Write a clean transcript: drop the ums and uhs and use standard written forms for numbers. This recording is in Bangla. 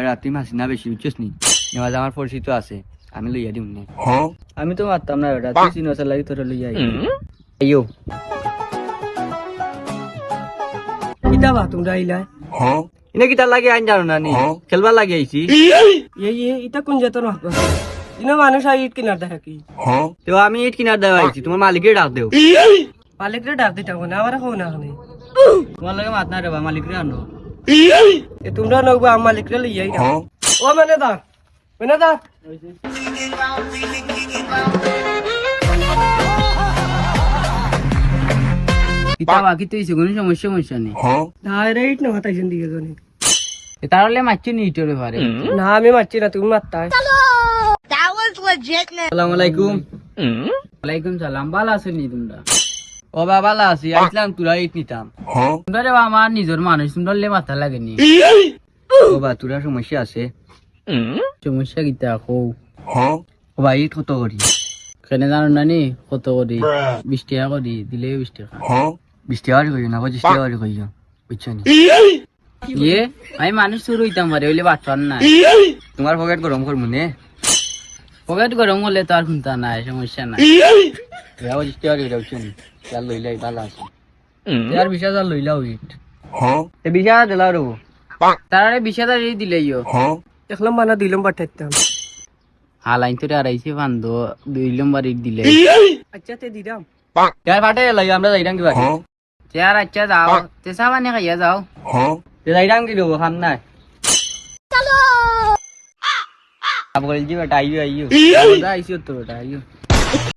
রাত্রি মাসি না বেশি বুঝছিস নি নেওয়াজ আমার পরিচিত আছে আমি লইয়া দিম নে আমি তো মারতাম না বেটা তুই চিনো লাগি তোর লইয়া আইও কিতা বা তোমরা আইলা এনে কিতা লাগে আইন জানো না নি খেলবার লাগে আইছি ইটা কোন যেত না ইনো মানুষ আই ইট কিনার দেখা কি তো আমি ইট কিনার দেওয়া আইছি তোমার মালিকের ডাক দেও মালিকরে ডাক দিতে হবে না আমার হো না খানে তোমার লাগে মাত না রে বা মালিকরে আনো তোমরা নগবা আমার মালিকরে লইয়াই ও মানে দা কিতা বাকি তো ইসে কোনো সমস্যা নেই ডাইরেক্ট না হতাইছেন দিকে জনে তাহলে মারছি নি ইটরে পারে না আমি মারছি না তুমি মারতা আসসালামু আলাইকুম ওয়ালাইকুম সালাম ভালো আছেন নি তোমরা ও বাবা ভালো আছি আইছিলাম তোরা ইট নিতাম তোমরা রে আমার নিজের মানুষ তোমরা লে মাথা লাগেনি ও বা তোরা সমস্যা আছে সমস্যা কিতা কও ও ভাই ইট কত করি কেন জানো না নি কত করি 20 টাকা করি দিলে 20 টাকা 20 টাকা করি না 25 টাকা করি বুঝছো নি ইয়ে আমি মানুষ শুরু হইতাম পারে হইলে বাচ্চার না তোমার পকেট গরম করবো নে পকেট গরম হলে তো আর খুনতা নাই সমস্যা নাই 25 টাকা করি বুঝছো নি চাল লইলাই ভালো আছে আর 20,000 লইলাও ইট 20,000 দিলাও রবো তারারে 20,000 দিলে ইয়ো দেখলাম মানা দিলাম পাঠাইতাম হালাইন তো আড়াইছে ফান্দ 2 নম্বর ইট দিলে আচ্ছা তে দিলাম यार फाटे लगे আমরা যাইরাম কি বাকি यार अच्छा যাও তে সাবানে খাইয়া যাও তে যাইরাম কি দেবো খাম না চলো আব বল জি বেটা আইও আইও আইছো তো বেটা আইও